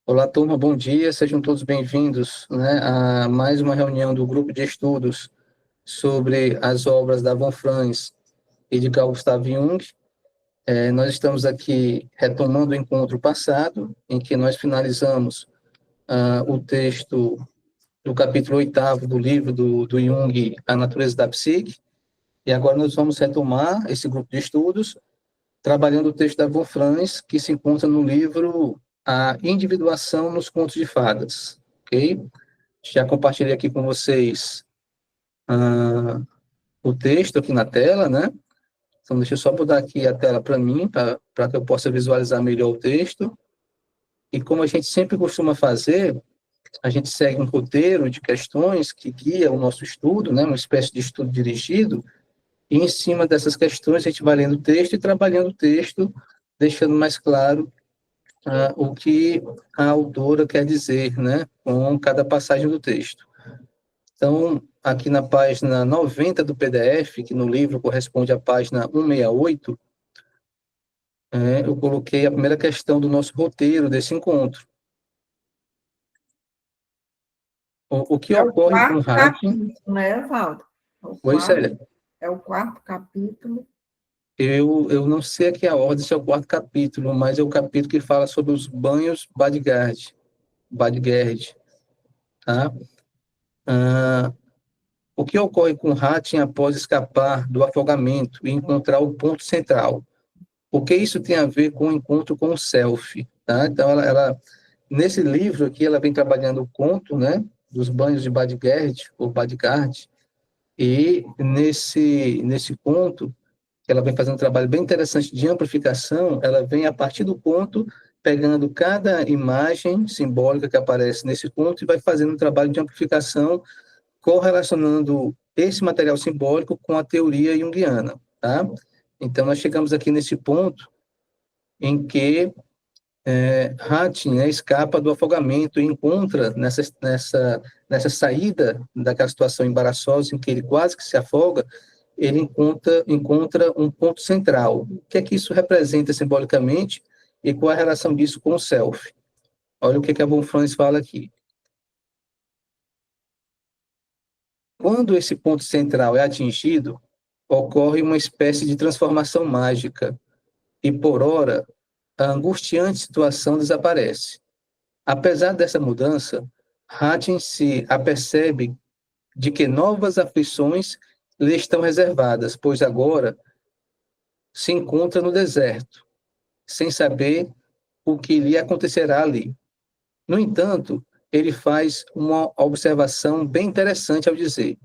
Olá, turma, bom dia, sejam todos bem-vindos, né, a mais uma reunião do grupo de estudos sobre as obras da Von Franz e de Carl Gustav Jung. Nós estamos aqui retomando o encontro passado, em que nós finalizamos o texto do capítulo 8º do livro do Jung, A Natureza da Psique, e agora nós vamos retomar esse grupo de estudos, trabalhando o texto da Von Franz, que se encontra no livro A Individuação nos Contos de Fadas, ok? Já compartilhei aqui com vocês ah, o texto aqui na tela, né? Então, deixa eu só mudar aqui a tela para mim, para que eu possa visualizar melhor o texto. E como a gente sempre costuma fazer, a gente segue um roteiro de questões que guia o nosso estudo, né? Uma espécie de estudo dirigido, e em cima dessas questões a gente vai lendo o texto e trabalhando o texto, deixando mais claro o que a autora quer dizer, né? Com cada passagem do texto. Então, aqui na página 90 do PDF, que no livro corresponde à página 168, eu coloquei a primeira questão do nosso roteiro desse encontro. O que É o ocorre com quarto Hacking? capítulo, né, Valdo? Oi, Célia. É o quarto capítulo. Eu não sei aqui a ordem, se é o quarto capítulo, mas é o capítulo que fala sobre os banhos Badgerd, tá? Ah, o que ocorre com Hacking após escapar do afogamento e encontrar o ponto central? O que isso tem a ver com o encontro com o self, tá? Então, nesse livro aqui, ela vem trabalhando o conto, né, dos banhos de Badgerd, ou Badgard, e nesse conto, ela vem fazendo um trabalho bem interessante de amplificação, ela vem, a partir do conto, pegando cada imagem simbólica que aparece nesse conto e vai fazendo um trabalho de amplificação, correlacionando esse material simbólico com a teoria junguiana, tá? Então, nós chegamos aqui nesse ponto em que Hattin, né, escapa do afogamento e encontra nessa saída daquela situação embaraçosa em que ele quase que se afoga, ele encontra um ponto central. O que é que isso representa simbolicamente e qual é a relação disso com o self? Olha o que a Von Franz fala aqui. Quando esse ponto central é atingido, ocorre uma espécie de transformação mágica e, por ora, a angustiante situação desaparece. Apesar dessa mudança, Hattin se apercebe de que novas aflições lhe estão reservadas, pois agora se encontra no deserto, sem saber o que lhe acontecerá ali. No entanto, ele faz uma observação bem interessante ao dizer: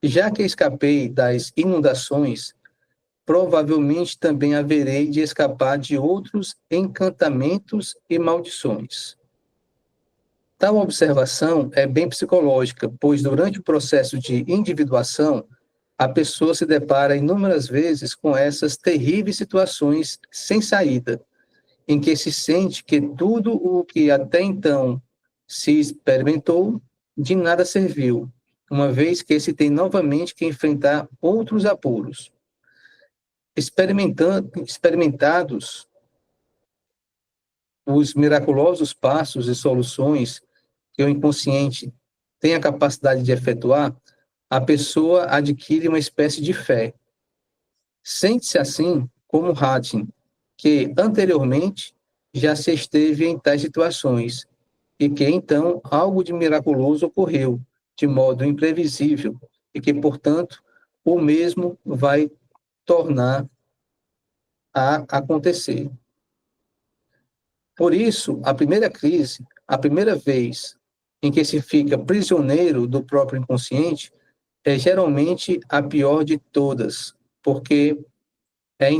já que escapei das inundações, provavelmente também haverei de escapar de outros encantamentos e maldições. Tal observação é bem psicológica, pois durante o processo de individuação, a pessoa se depara inúmeras vezes com essas terríveis situações sem saída, em que se sente que tudo o que até então se experimentou de nada serviu, uma vez que se tem novamente que enfrentar outros apuros. Experimentados os miraculosos passos e soluções que o inconsciente tem a capacidade de efetuar, a pessoa adquire uma espécie de fé. Sente-se assim como Hattin, que anteriormente já se esteve em tais situações e que então algo de miraculoso ocorreu, de modo imprevisível, e que, portanto, o mesmo vai tornar a acontecer. Por isso, a primeira crise, a primeira vez em que se fica prisioneiro do próprio inconsciente, é geralmente a pior de todas, porque é,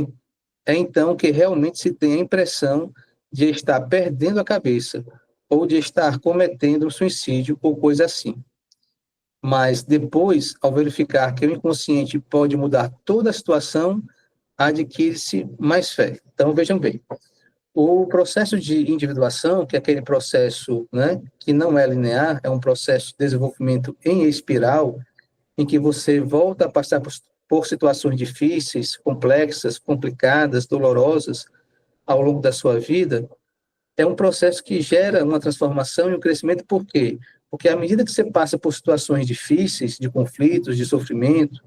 é então que realmente se tem a impressão de estar perdendo a cabeça ou de estar cometendo um suicídio ou coisa assim. Mas depois, ao verificar que o inconsciente pode mudar toda a situação, adquire-se mais fé. Então, vejam bem, o processo de individuação, que é aquele processo, né, que não é linear, é um processo de desenvolvimento em espiral, em que você volta a passar por situações difíceis, complexas, complicadas, dolorosas ao longo da sua vida, é um processo que gera uma transformação e um crescimento, por quê? Porque à medida que você passa por situações difíceis, de conflitos, de sofrimento,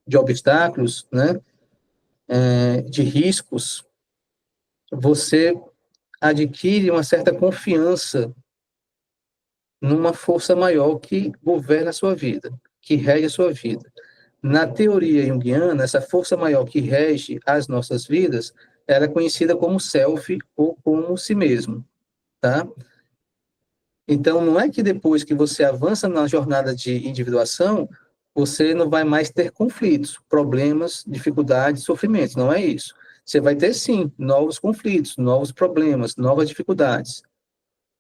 de obstáculos, né, de riscos, você adquire uma certa confiança numa força maior que governa a sua vida, que rege a sua vida. Na teoria junguiana, essa força maior que rege as nossas vidas, ela é conhecida como self ou como si mesmo, tá? Então, não é que depois que você avança na jornada de individuação, você não vai mais ter conflitos, problemas, dificuldades, sofrimentos. Não é isso. Você vai ter, sim, novos conflitos, novos problemas, novas dificuldades,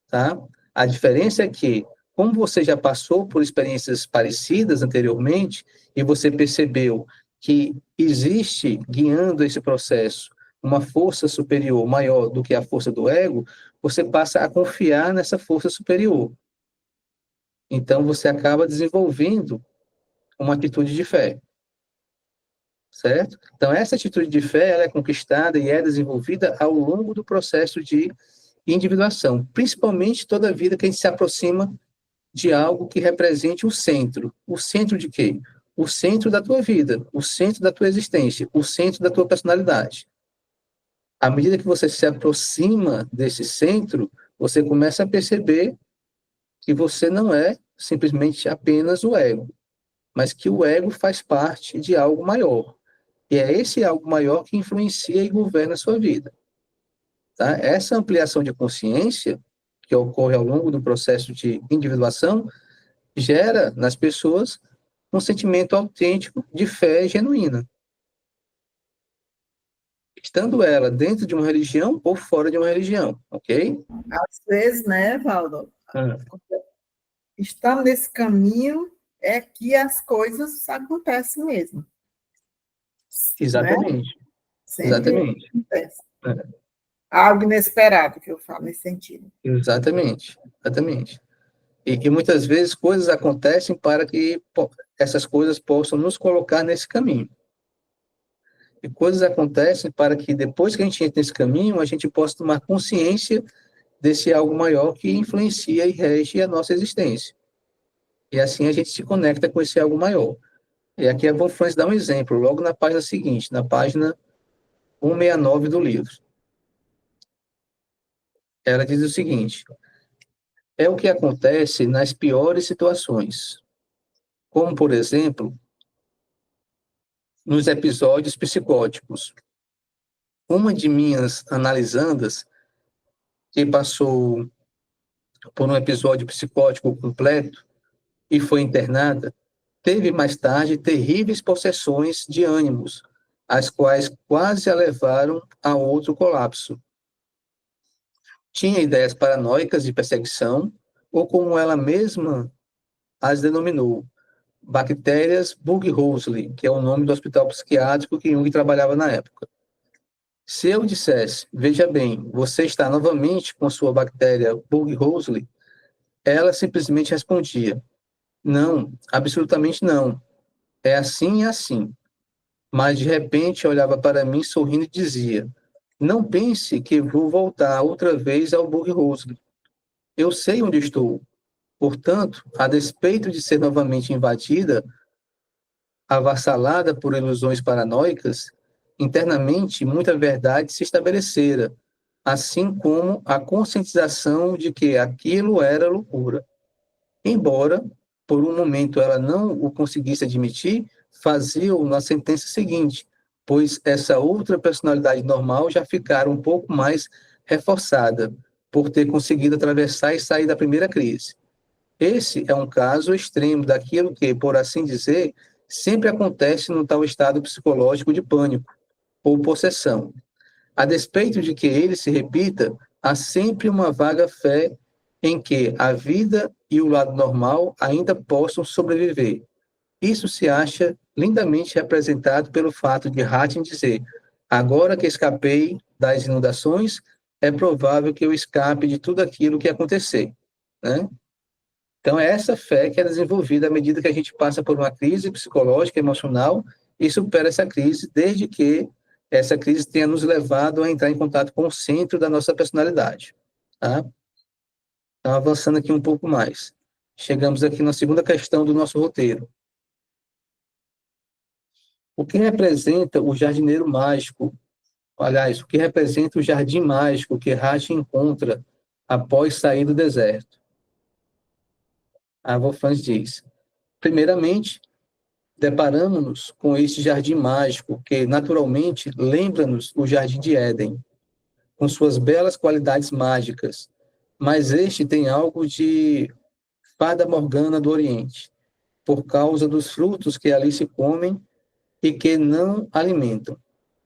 tá? A diferença é que, como você já passou por experiências parecidas anteriormente, e você percebeu que existe, guiando esse processo, uma força superior maior do que a força do ego, você passa a confiar nessa força superior. Então, você acaba desenvolvendo uma atitude de fé, certo? Então, essa atitude de fé, ela é conquistada e é desenvolvida ao longo do processo de individuação, principalmente toda vida que a gente se aproxima de algo que represente o centro. O centro de quê? O centro da tua vida, o centro da tua existência, o centro da tua personalidade. À medida que você se aproxima desse centro, você começa a perceber que você não é simplesmente apenas o ego, mas que o ego faz parte de algo maior. E é esse algo maior que influencia e governa a sua vida. Tá? Essa ampliação de consciência, que ocorre ao longo do processo de individuação, gera nas pessoas um sentimento autêntico de fé genuína, estando ela dentro de uma religião ou fora de uma religião, ok? Às vezes, né, Valdo? Ah, Estando nesse caminho é que as coisas acontecem mesmo, né? exatamente, Sempre exatamente, acontece. é, Algo inesperado, que eu falo nesse sentido. exatamente, exatamente. E muitas vezes coisas acontecem para que essas coisas possam nos colocar nesse caminho. E coisas acontecem para que depois que a gente entra nesse caminho, a gente possa tomar consciência desse algo maior que influencia e rege a nossa existência. E assim a gente se conecta com esse algo maior. E aqui a Von Franz dá um exemplo, logo na página seguinte, na página 169 do livro. Ela diz o seguinte: é o que acontece nas piores situações, como, por exemplo, nos episódios psicóticos. Uma de minhas analisandas, que passou por um episódio psicótico completo e foi internada, teve mais tarde terríveis possessões de ânimos, as quais quase a levaram a outro colapso. Tinha ideias paranoicas de perseguição, ou como ela mesma as denominou, bactérias Bug-Housley, que é o nome do hospital psiquiátrico que Jung trabalhava na época. Se eu dissesse, veja bem, você está novamente com a sua bactéria Bug-Housley, ela simplesmente respondia, não, absolutamente não, é assim e assim. Mas de repente olhava para mim sorrindo e dizia, não pense que vou voltar outra vez ao Bug-Housley. Eu sei onde estou. Portanto, a despeito de ser novamente invadida, avassalada por ilusões paranoicas, internamente muita verdade se estabelecera, assim como a conscientização de que aquilo era loucura. Embora, por um momento, ela não o conseguisse admitir, fazia-o na sentença seguinte, pois essa outra personalidade normal já ficara um pouco mais reforçada, por ter conseguido atravessar e sair da primeira crise. Esse é um caso extremo daquilo que, por assim dizer, sempre acontece no tal estado psicológico de pânico ou possessão. A despeito de que ele se repita, há sempre uma vaga fé em que a vida e o lado normal ainda possam sobreviver. Isso se acha lindamente representado pelo fato de Hatim dizer: agora que escapei das inundações, é provável que eu escape de tudo aquilo que acontecer, né? Então, é essa fé que é desenvolvida à medida que a gente passa por uma crise psicológica, emocional, e supera essa crise, desde que essa crise tenha nos levado a entrar em contato com o centro da nossa personalidade. tá? Então, avançando aqui um pouco mais. Chegamos aqui na segunda questão do nosso roteiro. O que representa o jardineiro mágico? Aliás, o que representa o jardim mágico que Rach encontra após sair do deserto? A Wolfram diz: primeiramente, deparamos-nos com este jardim mágico que, naturalmente, lembra-nos o Jardim de Éden, com suas belas qualidades mágicas, mas este tem algo de fada morgana do Oriente, por causa dos frutos que ali se comem e que não alimentam.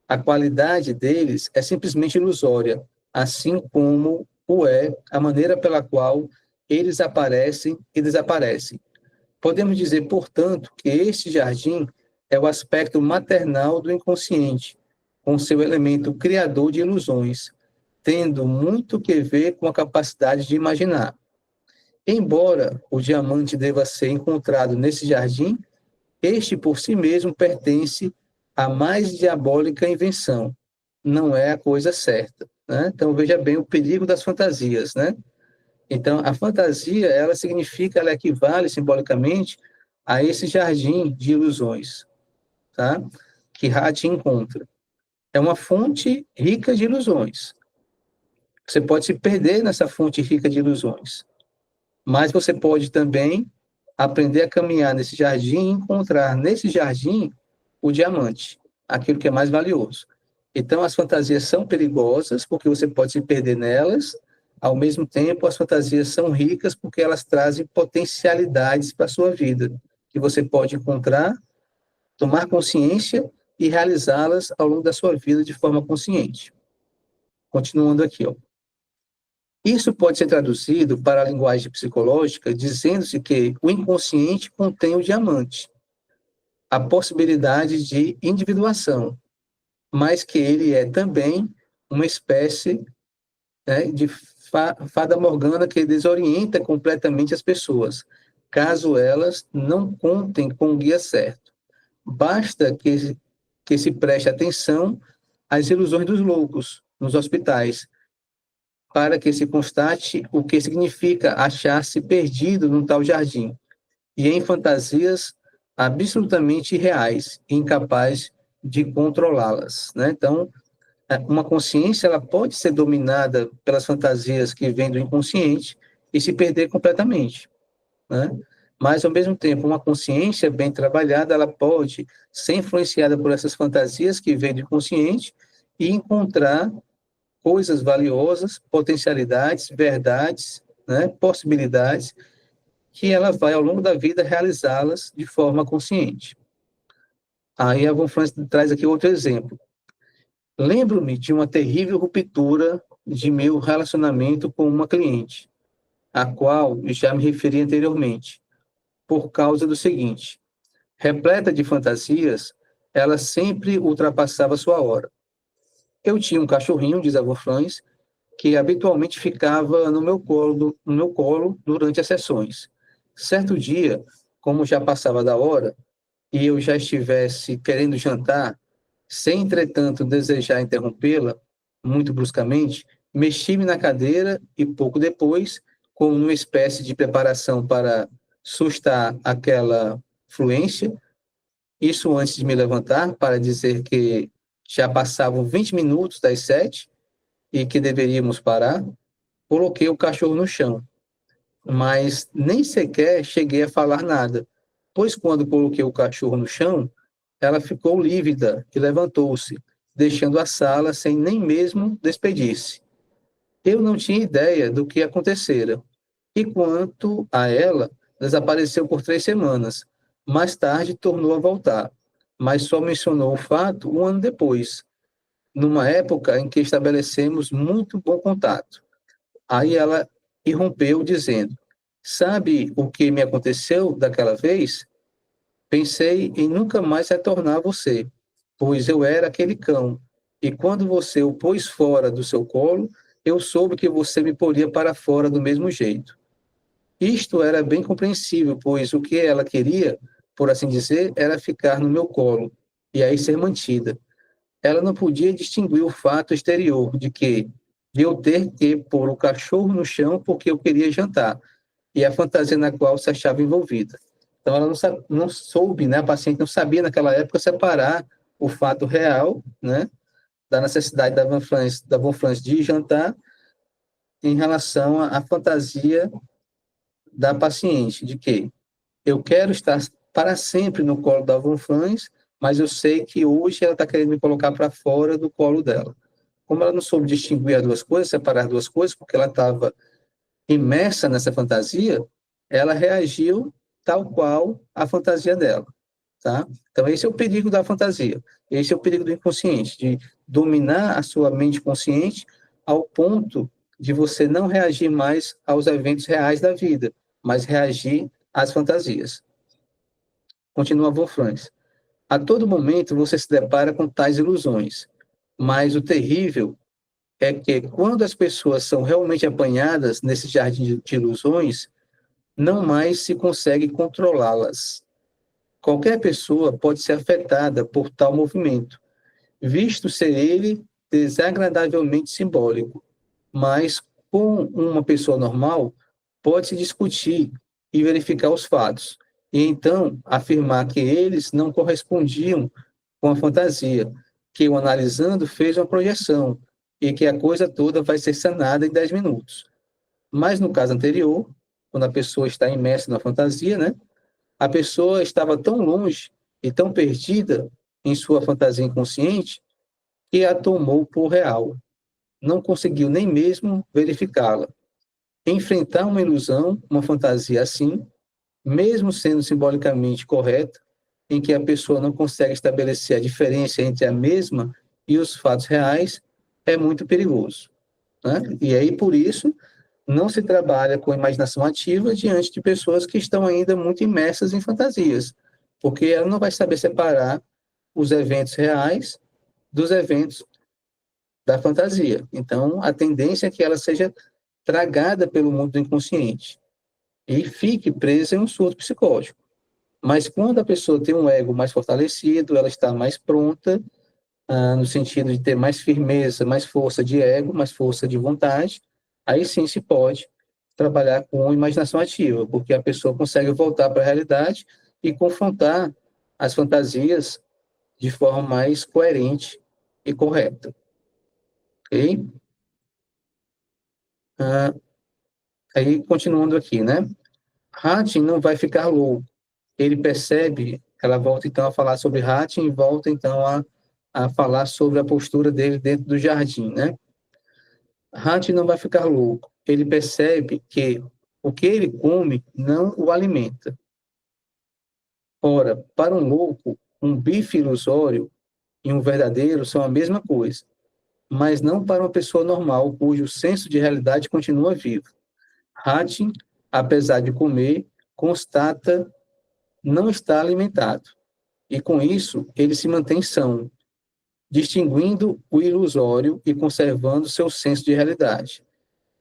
A qualidade deles é simplesmente ilusória, assim como o é a maneira pela qual eles aparecem e desaparecem. Podemos dizer, portanto, que este jardim é o aspecto maternal do inconsciente, com seu elemento criador de ilusões, tendo muito que ver com a capacidade de imaginar. Embora o diamante deva ser encontrado nesse jardim, este por si mesmo pertence à mais diabólica invenção. Não é a coisa certa, né? Então, veja bem o perigo das fantasias, né? Então, a fantasia, ela equivale simbolicamente a esse jardim de ilusões, tá? Que Hati encontra. É uma fonte rica de ilusões. Você pode se perder nessa fonte rica de ilusões, mas você pode também aprender a caminhar nesse jardim e encontrar nesse jardim o diamante, aquilo que é mais valioso. Então, as fantasias são perigosas porque você pode se perder nelas. Ao mesmo tempo, as fantasias são ricas porque elas trazem potencialidades para a sua vida, que você pode encontrar, tomar consciência e realizá-las ao longo da sua vida de forma consciente. Continuando aqui, ó. Isso pode ser traduzido para a linguagem psicológica, dizendo-se que o inconsciente contém o diamante, a possibilidade de individuação, mas que ele é também uma espécie, né, de fada morgana que desorienta completamente as pessoas, caso elas não contem com o guia certo. Basta que se preste atenção às ilusões dos loucos nos hospitais, para que se constate o que significa achar-se perdido num tal jardim, e em fantasias absolutamente irreais, incapaz de controlá-las, né? Então, uma consciência ela pode ser dominada pelas fantasias que vêm do inconsciente e se perder completamente, né? Mas, ao mesmo tempo, uma consciência bem trabalhada, ela pode ser influenciada por essas fantasias que vêm do inconsciente e encontrar coisas valiosas, potencialidades, verdades, né, possibilidades, que ela vai, ao longo da vida, realizá-las de forma consciente. Aí a Von Franz traz aqui outro exemplo. Lembro-me de uma terrível ruptura de meu relacionamento com uma cliente, a qual já me referi anteriormente, por causa do seguinte: repleta de fantasias, ela sempre ultrapassava sua hora. Eu tinha um cachorrinho, diz a Von Franz, que habitualmente ficava no meu colo durante as sessões. Certo dia, como já passava da hora, e eu já estivesse querendo jantar, sem, entretanto, desejar interrompê-la, muito bruscamente, mexi-me na cadeira e, pouco depois, como numa espécie de preparação para sustar aquela fluência, isso antes de me levantar, para dizer que já passavam 20 minutos das 7 e que deveríamos parar, coloquei o cachorro no chão, mas nem sequer cheguei a falar nada, pois quando coloquei o cachorro no chão, ela ficou lívida e levantou-se, deixando a sala sem nem mesmo despedir-se. Eu não tinha ideia do que acontecera, e quanto a ela, desapareceu por 3 semanas. Mais tarde tornou a voltar, mas só mencionou o fato um ano depois, numa época em que estabelecemos muito bom contato. Aí ela irrompeu dizendo: sabe o que me aconteceu daquela vez? Pensei em nunca mais retornar a você, pois eu era aquele cão, e quando você o pôs fora do seu colo, eu soube que você me poria para fora do mesmo jeito. Isto era bem compreensível, pois o que ela queria, por assim dizer, era ficar no meu colo, e aí ser mantida. Ela não podia distinguir o fato exterior de que, de eu ter que pôr o cachorro no chão porque eu queria jantar, e a fantasia na qual se achava envolvida. Então, ela não soube, né, a paciente não sabia naquela época separar o fato real, né, da necessidade da Von Franz de jantar em relação à fantasia da paciente, de que eu quero estar para sempre no colo da Von Franz, mas eu sei que hoje ela está querendo me colocar para fora do colo dela. Como ela não soube distinguir as duas coisas, separar as duas coisas, porque ela estava imersa nessa fantasia, ela reagiu tal qual a fantasia dela, tá? Então, esse é o perigo da fantasia. Esse é o perigo do inconsciente, de dominar a sua mente consciente ao ponto de você não reagir mais aos eventos reais da vida, mas reagir às fantasias. Continua Wolfram. A todo momento você se depara com tais ilusões, mas o terrível é que quando as pessoas são realmente apanhadas nesse jardim de ilusões, não mais se consegue controlá-las. Qualquer pessoa pode ser afetada por tal movimento, visto ser ele desagradavelmente simbólico, mas com uma pessoa normal pode-se discutir e verificar os fatos, e então afirmar que eles não correspondiam com a fantasia, que o analisando fez uma projeção, e que a coisa toda vai ser sanada em 10 minutos. Mas no caso anterior, quando a pessoa está imersa na fantasia, né, a pessoa estava tão longe e tão perdida em sua fantasia inconsciente que a tomou por real. Não conseguiu nem mesmo verificá-la. Enfrentar uma ilusão, uma fantasia assim, mesmo sendo simbolicamente correta, em que a pessoa não consegue estabelecer a diferença entre a mesma e os fatos reais, é muito perigoso, né? E aí, por isso, não se trabalha com imaginação ativa diante de pessoas que estão ainda muito imersas em fantasias, porque ela não vai saber separar os eventos reais dos eventos da fantasia. Então, a tendência é que ela seja tragada pelo mundo do inconsciente e fique presa em um surto psicológico. Mas quando a pessoa tem um ego mais fortalecido, ela está mais pronta, no sentido de ter mais firmeza, mais força de ego, mais força de vontade, aí sim se pode trabalhar com imaginação ativa, porque a pessoa consegue voltar para a realidade e confrontar as fantasias de forma mais coerente e correta. Ok? Aí, continuando aqui, né? Hatching não vai ficar louco. Ele percebe, ela volta então a falar sobre Hatching e volta então a falar sobre a postura dele dentro do jardim, né? Hatching não vai ficar louco. Ele percebe que o que ele come não o alimenta. Ora, para um louco, um bife ilusório e um verdadeiro são a mesma coisa, mas não para uma pessoa normal, cujo senso de realidade continua vivo. Hatching, apesar de comer, constata não está alimentado. E com isso, ele se mantém são, distinguindo o ilusório e conservando seu senso de realidade.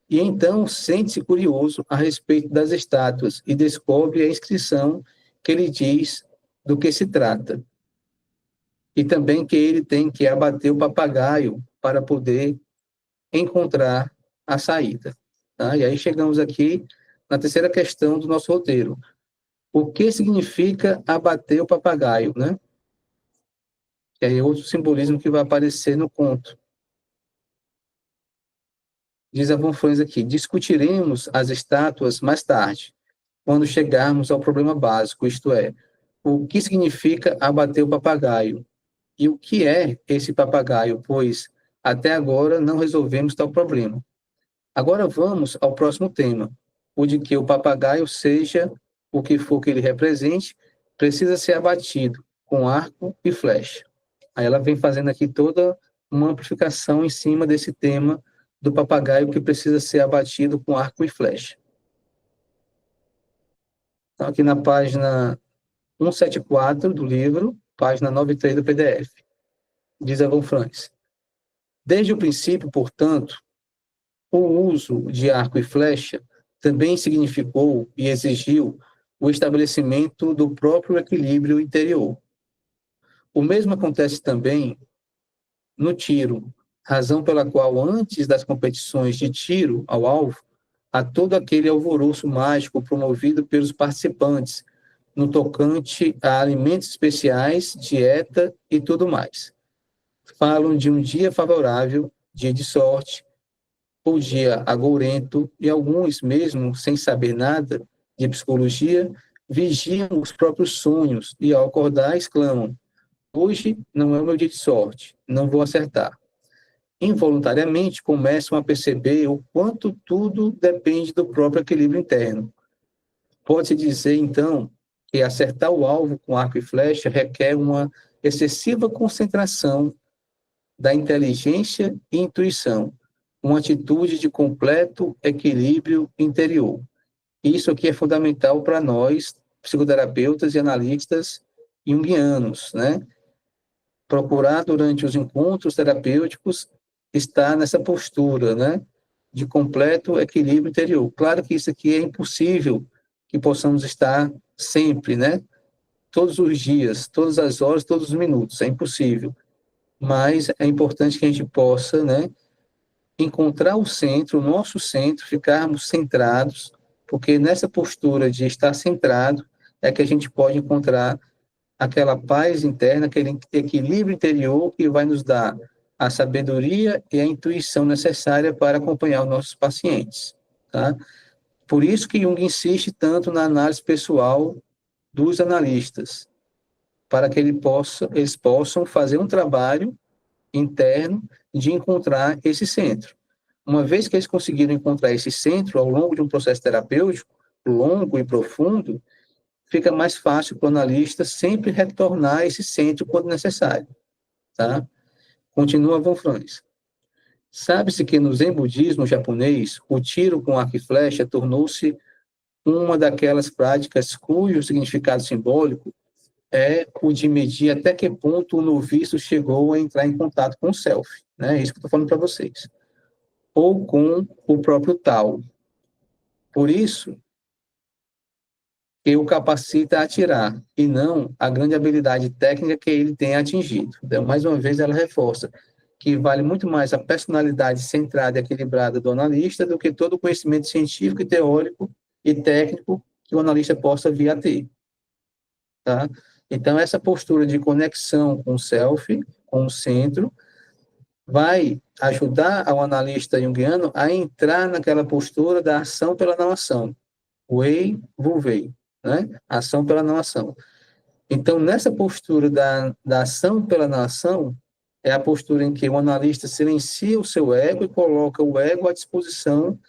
E então sente-se curioso a respeito das estátuas e descobre a inscrição que lhe diz do que se trata. E também que ele tem que abater o papagaio para poder encontrar a saída. Tá? E aí chegamos aqui na terceira questão do nosso roteiro. O que significa abater o papagaio, né? Que é outro simbolismo que vai aparecer no conto. Diz a Von Franz aqui, discutiremos as estátuas mais tarde, quando chegarmos ao problema básico, isto é, o que significa abater o papagaio e o que é esse papagaio, pois até agora não resolvemos tal problema. Agora vamos ao próximo tema, o de que o papagaio, seja o que for que ele represente, precisa ser abatido com arco e flecha. Aí ela vem fazendo aqui toda uma amplificação em cima desse tema do papagaio que precisa ser abatido com arco e flecha. Então, aqui na página 174 do livro, página 93 do PDF, diz a Von Franz. Desde o princípio, portanto, o uso de arco e flecha também significou e exigiu o estabelecimento do próprio equilíbrio interior. O mesmo acontece também no tiro, razão pela qual, antes das competições de tiro ao alvo, há todo aquele alvoroço mágico promovido pelos participantes, no tocante a alimentos especiais, dieta e tudo mais. Falam de um dia favorável, dia de sorte, ou dia agourento, e alguns, mesmo sem saber nada de psicologia, vigiam os próprios sonhos e, ao acordar, exclamam: hoje não é o meu dia de sorte, não vou acertar. Involuntariamente começam a perceber o quanto tudo depende do próprio equilíbrio interno. Pode-se dizer, então, que acertar o alvo com arco e flecha requer uma excessiva concentração da inteligência e intuição, uma atitude de completo equilíbrio interior. Isso aqui é fundamental para nós, psicoterapeutas e analistas junguianos, né? Procurar, durante os encontros terapêuticos, estar nessa postura, né? De completo equilíbrio interior. Claro que isso aqui é impossível que possamos estar sempre, né? Todos os dias, todas as horas, todos os minutos, é impossível. Mas é importante que a gente possa, né, encontrar o centro, o nosso centro, ficarmos centrados, porque nessa postura de estar centrado é que a gente pode encontrar aquela paz interna, aquele equilíbrio interior que vai nos dar a sabedoria e a intuição necessária para acompanhar os nossos pacientes, tá? Por isso que Jung insiste tanto na análise pessoal dos analistas, para que eles possam fazer um trabalho interno de encontrar esse centro. Uma vez que eles conseguiram encontrar esse centro ao longo de um processo terapêutico longo e profundo, fica mais fácil para o analista sempre retornar a esse centro quando necessário, tá? Continua von Franz. Sabe-se que no Zen budismo japonês, o tiro com arco e flecha tornou-se uma daquelas práticas cujo significado simbólico é o de medir até que ponto o noviço chegou a entrar em contato com o self, né? É isso que eu estou falando para vocês. Ou com o próprio Tao. Por isso, que o capacita a atirar, e não a grande habilidade técnica que ele tem atingido. Então, mais uma vez, ela reforça que vale muito mais a personalidade centrada e equilibrada do analista do que todo o conhecimento científico e teórico e técnico que o analista possa vir a ter. Tá? Então, essa postura de conexão com o self, com o centro, vai ajudar ao analista junguiano a entrar naquela postura da ação pela não ação. Wei, Wu Wei, né? Ação pela não ação. Então, nessa postura da ação pela não ação, é a postura em que o analista silencia o seu ego e coloca o ego à disposição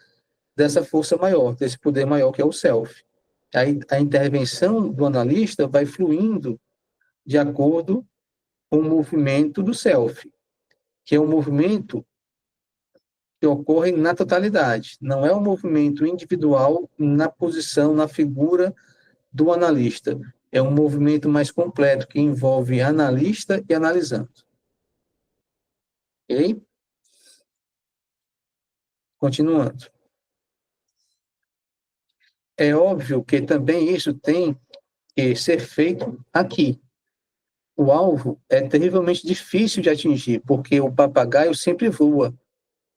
dessa força maior, desse poder maior que é o self. Aí, a intervenção do analista vai fluindo de acordo com o movimento do self, que é um movimento que ocorre na totalidade, não é um movimento individual na posição, na figura do analista. É um movimento mais completo, que envolve analista e analisando. Ok? Continuando. É óbvio que também isso tem que ser feito aqui. O alvo é terrivelmente difícil de atingir, porque o papagaio sempre voa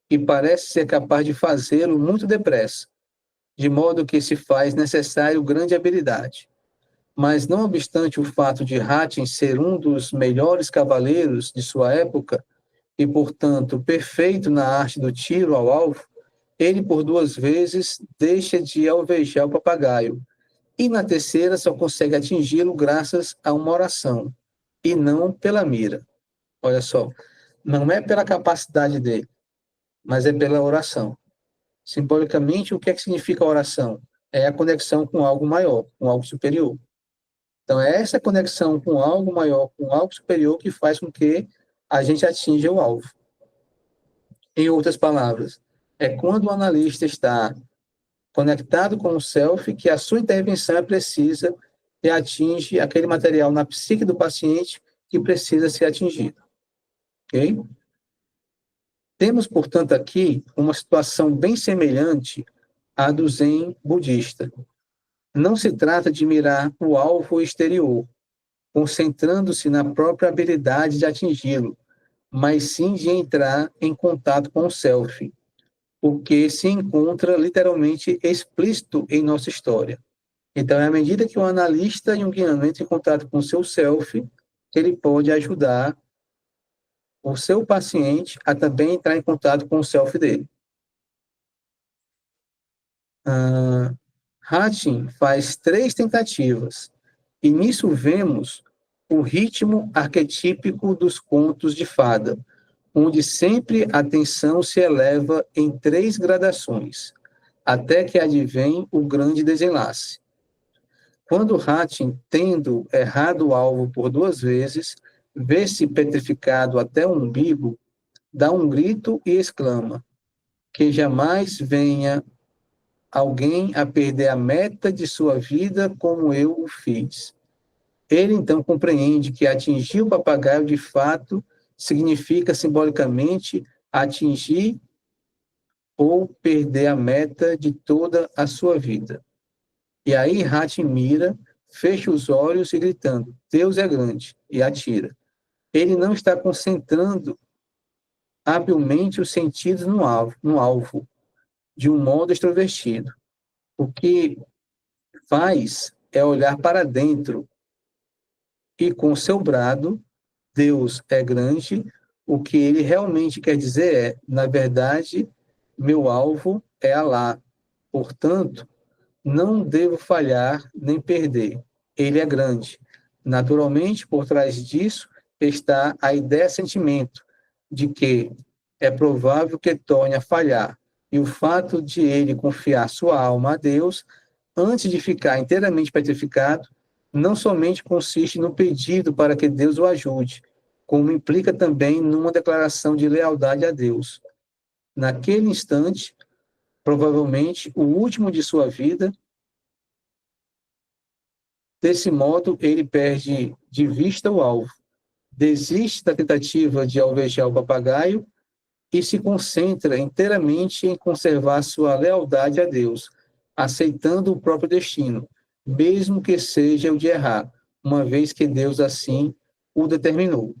e parece ser capaz de fazê-lo muito depressa, de modo que se faz necessário grande habilidade. Mas, não obstante o fato de Hatten ser um dos melhores cavaleiros de sua época e, portanto, perfeito na arte do tiro ao alvo, ele, por 2 vezes, deixa de alvejar o papagaio, e na terceira só consegue atingi-lo graças a uma oração, e não pela mira. Olha só, não é pela capacidade dele, mas é pela oração. Simbolicamente, o que é que significa a oração? É a conexão com algo maior, com algo superior. Então, é essa conexão com algo maior, com algo superior, que faz com que a gente atinja o alvo. Em outras palavras, é quando o analista está conectado com o self que a sua intervenção é precisa e atinge aquele material na psique do paciente que precisa ser atingido. Ok? Temos, portanto, aqui uma situação bem semelhante à do Zen budista. Não se trata de mirar o alvo exterior, concentrando-se na própria habilidade de atingi-lo, mas sim de entrar em contato com o self, o que se encontra literalmente explícito em nossa história. Então, à medida que o analista junguiano entra em contato com o seu self, ele pode ajudar o seu paciente a também entrar em contato com o self dele. Hatching faz 3 tentativas, e nisso vemos o ritmo arquetípico dos contos de fada, onde sempre a tensão se eleva em 3 gradações, até que advém o grande desenlace. Quando Hatching, tendo errado o alvo por 2 vezes, vê-se petrificado até o umbigo, dá um grito e exclama: que jamais venha alguém a perder a meta de sua vida como eu o fiz. Ele então compreende que atingir o papagaio de fato significa simbolicamente atingir ou perder a meta de toda a sua vida. E aí Hatching mira, fecha os olhos e gritando: Deus é grande, e atira. Ele não está concentrando habilmente os sentidos no alvo, de um modo extrovertido. O que faz é olhar para dentro e, com seu brado, Deus é grande, o que ele realmente quer dizer é, na verdade, meu alvo é Alá. Portanto, não devo falhar nem perder. Ele é grande. Naturalmente, por trás disso está a ideia-sentimento de que é provável que torne a falhar, e o fato de ele confiar sua alma a Deus antes de ficar inteiramente petrificado, não somente consiste no pedido para que Deus o ajude, como implica também numa declaração de lealdade a Deus. Naquele instante, provavelmente o último de sua vida, desse modo ele perde de vista o alvo, desiste da tentativa de alvejar o papagaio e se concentra inteiramente em conservar sua lealdade a Deus, aceitando o próprio destino, mesmo que seja o de errar, uma vez que Deus assim o determinou.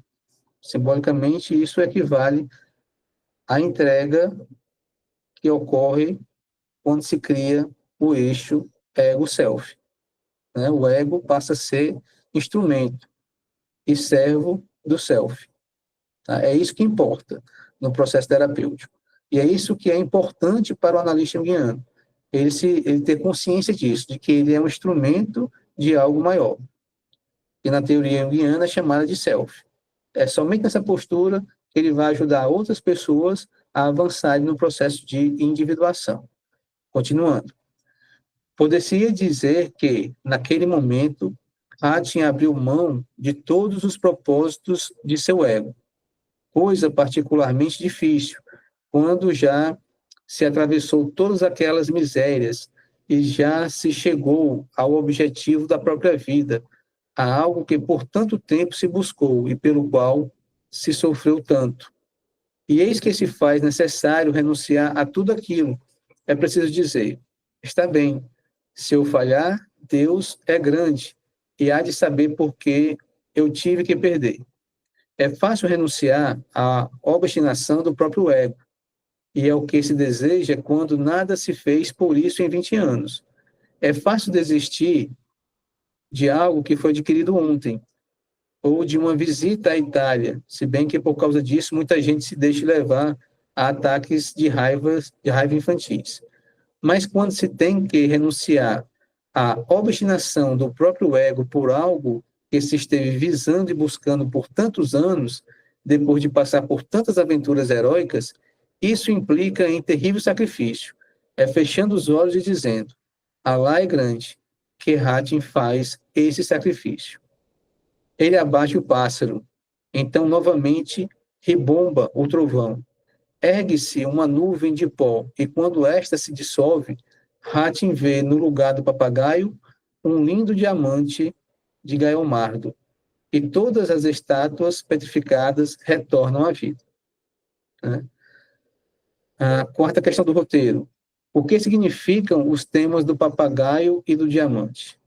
Simbolicamente, isso equivale à entrega que ocorre quando se cria o eixo ego-self. Né? O ego passa a ser instrumento e servo do self. Tá? É isso que importa no processo terapêutico. E é isso que é importante para o analista junguiano. Ele ter consciência disso, de que ele é um instrumento de algo maior. E na teoria junguiana é chamada de self. É somente nessa postura que ele vai ajudar outras pessoas a avançarem no processo de individuação. Continuando. Poderia dizer que, naquele momento, Hatching abriu mão de todos os propósitos de seu ego, coisa particularmente difícil, quando já se atravessou todas aquelas misérias e já se chegou ao objetivo da própria vida, a algo que por tanto tempo se buscou e pelo qual se sofreu tanto. E eis que se faz necessário renunciar a tudo aquilo. É preciso dizer: está bem, se eu falhar, Deus é grande e há de saber por que eu tive que perder. É fácil renunciar à obstinação do próprio ego, e é o que se deseja quando nada se fez por isso em 20 anos. É fácil desistir de algo que foi adquirido ontem, ou de uma visita à Itália, se bem que por causa disso muita gente se deixa levar a ataques de raiva infantis. Mas quando se tem que renunciar à obstinação do próprio ego por algo que se esteve visando e buscando por tantos anos, depois de passar por tantas aventuras heróicas, isso implica em terrível sacrifício. É fechando os olhos e dizendo: Alá é grande, que Hatching faz esse sacrifício. Ele abate o pássaro. Então, novamente, ribomba o trovão. Ergue-se uma nuvem de pó, e quando esta se dissolve, Hatching vê no lugar do papagaio um lindo diamante de Gaiomardo, e todas as estátuas petrificadas retornam à vida. Né? A quarta questão do roteiro. O que significam os temas do papagaio e do diamante?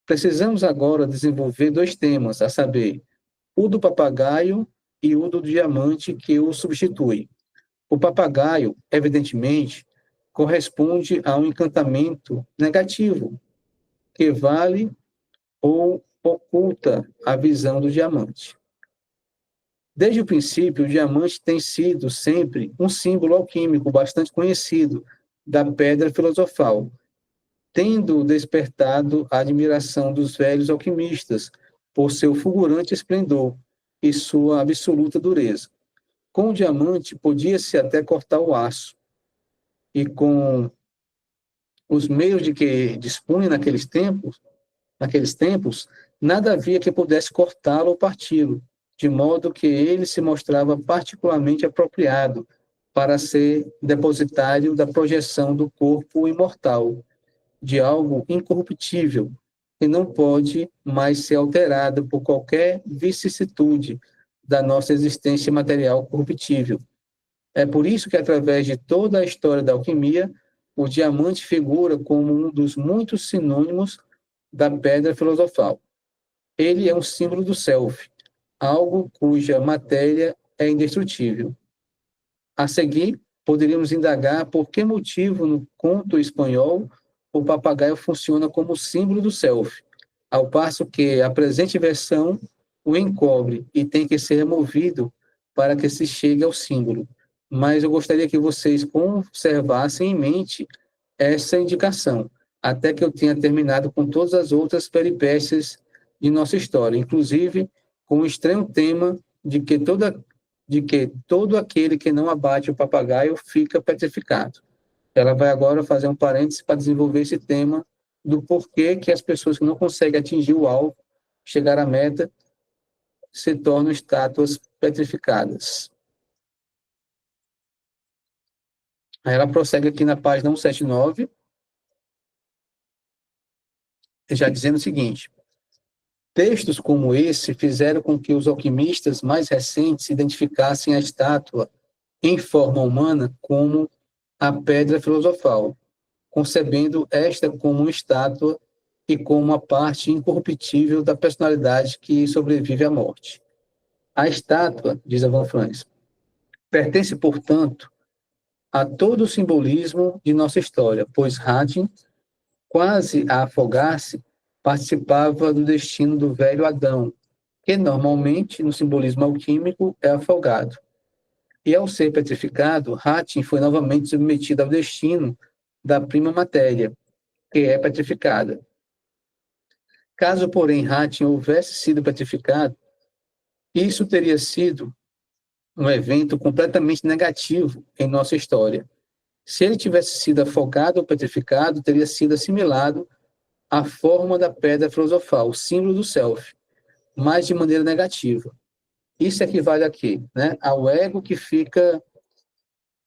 Precisamos agora desenvolver 2 temas, a saber, o do papagaio e o do diamante que o substitui. O papagaio, evidentemente, corresponde a um encantamento negativo, que vale ou oculta a visão do diamante. Desde o princípio, o diamante tem sido sempre um símbolo alquímico bastante conhecido da pedra filosofal, tendo despertado a admiração dos velhos alquimistas por seu fulgurante esplendor e sua absoluta dureza. Com o diamante, podia-se até cortar o aço, e com os meios de que dispunha naqueles tempos, nada havia que pudesse cortá-lo ou parti-lo, de modo que ele se mostrava particularmente apropriado para ser depositário da projeção do corpo imortal, de algo incorruptível, que não pode mais ser alterado por qualquer vicissitude da nossa existência material corruptível. É por isso que, através de toda a história da alquimia, o diamante figura como um dos muitos sinônimos da pedra filosofal. Ele é um símbolo do self, algo cuja matéria é indestrutível. A seguir, poderíamos indagar por que motivo, no conto espanhol, o papagaio funciona como símbolo do self, ao passo que a presente versão o encobre e tem que ser removido para que se chegue ao símbolo. Mas eu gostaria que vocês conservassem em mente essa indicação, até que eu tenha terminado com todas as outras peripécias de nossa história, inclusive com o extremo tema de que todo aquele que não abate o papagaio fica petrificado. Ela vai agora fazer um parêntese para desenvolver esse tema do porquê que as pessoas que não conseguem atingir o alvo, chegar à meta, se tornam estátuas petrificadas. Aí ela prossegue aqui na página 179, já dizendo o seguinte: textos como esse fizeram com que os alquimistas mais recentes identificassem a estátua em forma humana como a pedra filosofal, concebendo esta como uma estátua e como uma parte incorruptível da personalidade que sobrevive à morte. A estátua, diz a Von Franz, pertence, portanto, a todo o simbolismo de nossa história, pois Hatim, quase a afogar-se, participava do destino do velho Adão, que normalmente, no simbolismo alquímico, é afogado. E ao ser petrificado, Hatim foi novamente submetido ao destino da prima matéria, que é petrificada. Caso, porém, Hatim houvesse sido petrificado, isso teria sido um evento completamente negativo em nossa história. Se ele tivesse sido afogado ou petrificado, teria sido assimilado à forma da pedra filosofal, o símbolo do self, mas de maneira negativa. Isso equivale a quê? Né? Ao ego que fica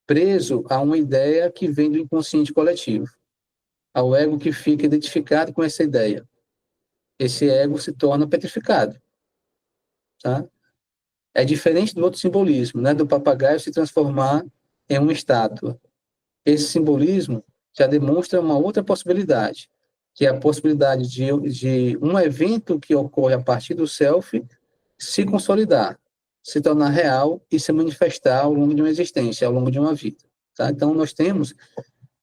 preso a uma ideia que vem do inconsciente coletivo, ao ego que fica identificado com essa ideia. Esse ego se torna petrificado. Tá? É diferente do outro simbolismo, né? Do papagaio se transformar em uma estátua. Esse simbolismo já demonstra uma outra possibilidade, que é a possibilidade de um evento que ocorre a partir do self se consolidar, se tornar real e se manifestar ao longo de uma existência, ao longo de uma vida. Tá? Então, nós temos,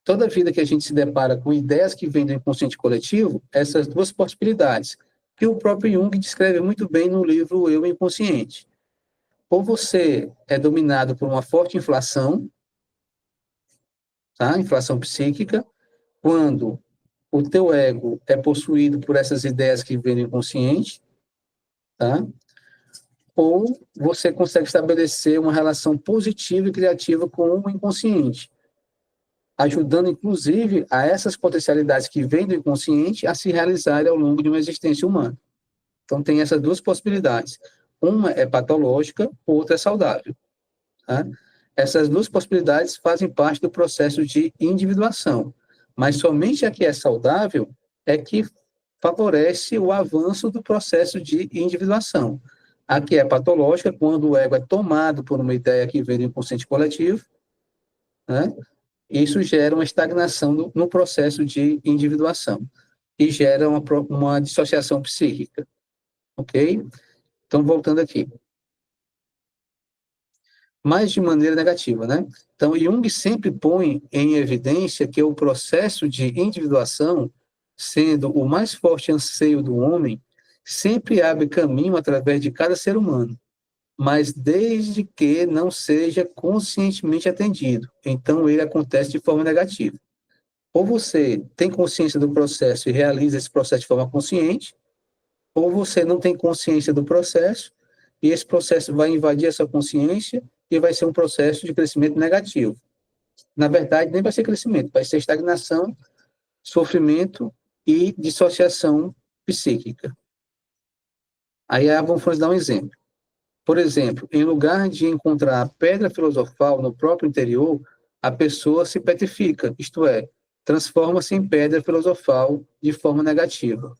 toda vida que a gente se depara com ideias que vêm do inconsciente coletivo, essas duas possibilidades, que o próprio Jung descreve muito bem no livro Eu Inconsciente. Ou você é dominado por uma forte inflação, tá? Inflação psíquica, quando o teu ego é possuído por essas ideias que vêm do inconsciente, tá? Ou você consegue estabelecer uma relação positiva e criativa com o inconsciente, ajudando, inclusive, a essas potencialidades que vêm do inconsciente a se realizarem ao longo de uma existência humana. Então, tem essas duas possibilidades. Uma é patológica, outra é saudável. Tá? Essas duas possibilidades fazem parte do processo de individuação, mas somente a que é saudável é que favorece o avanço do processo de individuação. A que é patológica, quando o ego é tomado por uma ideia que vem do inconsciente coletivo, né? Isso gera uma estagnação no processo de individuação e gera uma dissociação psíquica, ok? Então, voltando aqui. mas de maneira negativa, né? Então, Jung sempre põe em evidência que o processo de individuação, sendo o mais forte anseio do homem, sempre abre caminho através de cada ser humano, mas desde que não seja conscientemente atendido. Então, ele acontece de forma negativa. Ou você tem consciência do processo e realiza esse processo de forma consciente, ou você não tem consciência do processo e esse processo vai invadir a sua consciência e vai ser um processo de crescimento negativo. Na verdade, nem vai ser crescimento, vai ser estagnação, sofrimento e dissociação psíquica. Aí a Von Franz dá um exemplo. Por exemplo, em lugar de encontrar a pedra filosofal no próprio interior, a pessoa se petrifica, isto é, transforma-se em pedra filosofal de forma negativa.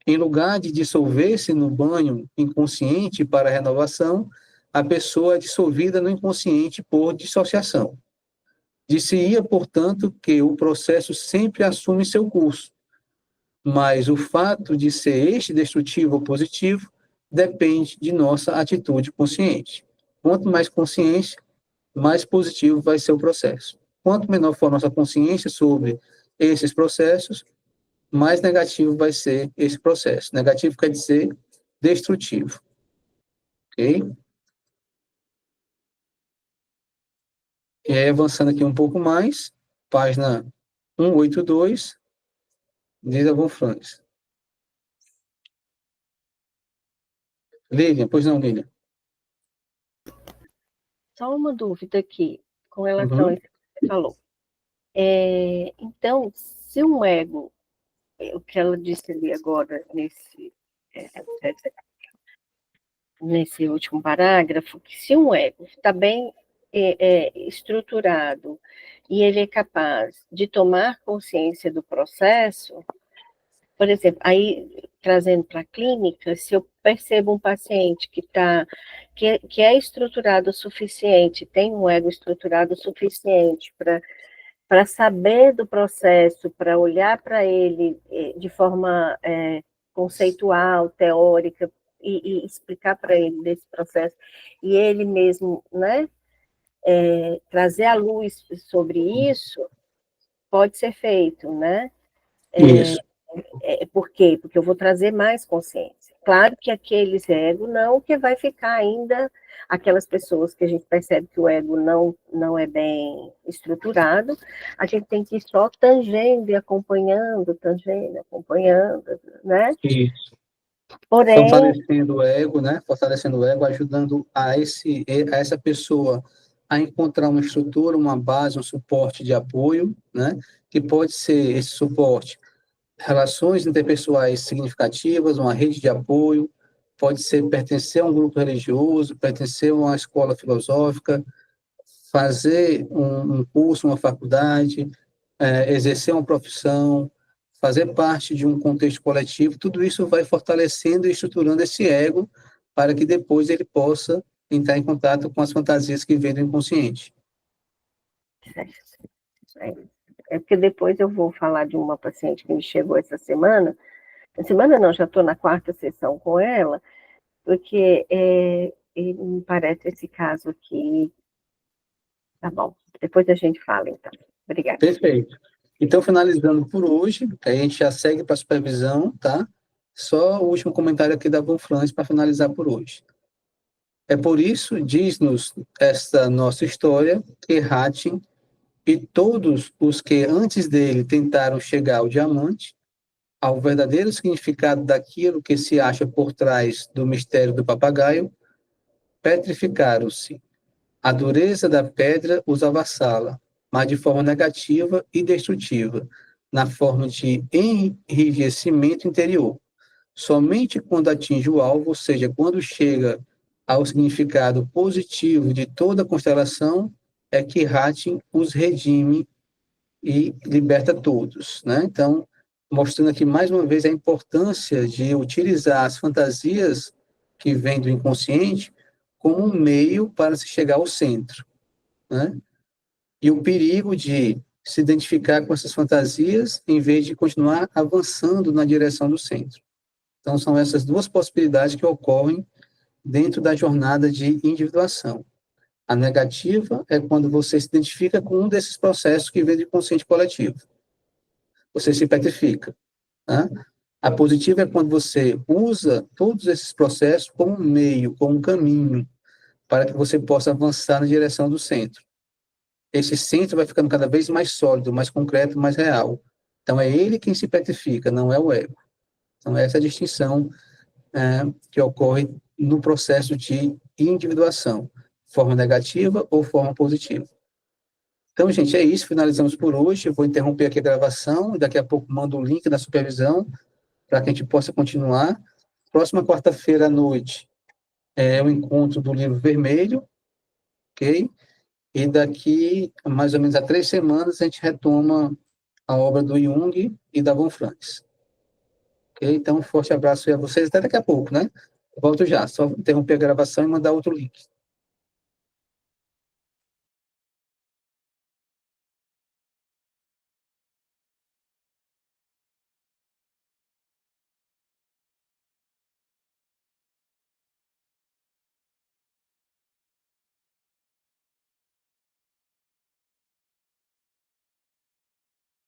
Em lugar de dissolver-se no banho inconsciente para a renovação, a pessoa é dissolvida no inconsciente por dissociação. Dir-se-ia, portanto, que o processo sempre assume seu curso, mas o fato de ser este destrutivo ou positivo depende de nossa atitude consciente. Quanto mais consciência, mais positivo vai ser o processo. Quanto menor for a nossa consciência sobre esses processos, mais negativo vai ser esse processo. Negativo quer dizer destrutivo. Ok? E aí, avançando aqui um pouco mais, página 182, diz a Von Franz. Lilian, pois não, Lilian? Só uma dúvida aqui, com relação a isso que você falou. Então, se um ego, o que ela disse ali agora, nesse último parágrafo, que se um ego está bem estruturado e ele é capaz de tomar consciência do processo, por exemplo, aí trazendo para a clínica, se eu percebo um paciente que é estruturado o suficiente, tem um ego estruturado o suficiente para saber do processo, para olhar para ele de forma conceitual, teórica, e explicar para ele desse processo, e ele mesmo, né, trazer a luz sobre isso, pode ser feito, né? Isso. Por quê? Porque eu vou trazer mais consciência. Claro que aqueles ego não, que vai ficar ainda aquelas pessoas que a gente percebe que o ego não é bem estruturado, a gente tem que ir só tangendo e acompanhando, né? Isso. Porém, Fortalecendo o ego, né? Fortalecendo o ego, ajudando a essa pessoa a encontrar uma estrutura, uma base, um suporte de apoio, né? Que pode ser esse suporte, relações interpessoais significativas, uma rede de apoio, pode ser pertencer a um grupo religioso, pertencer a uma escola filosófica, fazer um curso, uma faculdade, exercer uma profissão, fazer parte de um contexto coletivo, tudo isso vai fortalecendo e estruturando esse ego para que depois ele possa entrar em contato com as fantasias que vêm do inconsciente. porque depois eu vou falar de uma paciente que me chegou essa semana não, já estou na 4ª sessão com ela, porque me parece esse caso aqui. Tá bom, depois a gente fala, então. Obrigada. Perfeito. Então, finalizando por hoje, a gente já segue para a supervisão, tá? Só o último comentário aqui da Von Franz para finalizar por hoje. É por isso, diz-nos esta nossa história, que Hattin e todos os que antes dele tentaram chegar ao diamante, ao verdadeiro significado daquilo que se acha por trás do mistério do papagaio, petrificaram-se. A dureza da pedra os avassala, mas de forma negativa e destrutiva, na forma de enrijecimento interior. Somente quando atinge o alvo, ou seja, quando chega ao significado positivo de toda a constelação, é que Hattin os redime e liberta todos, né? Então, mostrando aqui mais uma vez a importância de utilizar as fantasias que vêm do inconsciente como um meio para se chegar ao centro, né? E o perigo de se identificar com essas fantasias em vez de continuar avançando na direção do centro. Então, são essas duas possibilidades que ocorrem dentro da jornada de individuação. A negativa é quando você se identifica com um desses processos que vem do inconsciente coletivo. Você se petrifica. Né? A positiva é quando você usa todos esses processos como um meio, como um caminho, para que você possa avançar na direção do centro. Esse centro vai ficando cada vez mais sólido, mais concreto, mais real. Então, é ele quem se petrifica, não é o ego. Então, essa é a distinção que ocorre no processo de individuação, forma negativa ou forma positiva. Então, gente, é isso, finalizamos por hoje. Eu vou interromper aqui a gravação e daqui a pouco mando o link da supervisão para que a gente possa continuar. Próxima quarta-feira à noite é o encontro do livro vermelho, ok? E daqui, mais ou menos, a 3 semanas, a gente retoma a obra do Jung e da Von Franz. Ok? Então, um forte abraço a vocês, até daqui a pouco, né? Volto já, só interromper a gravação e mandar outro link.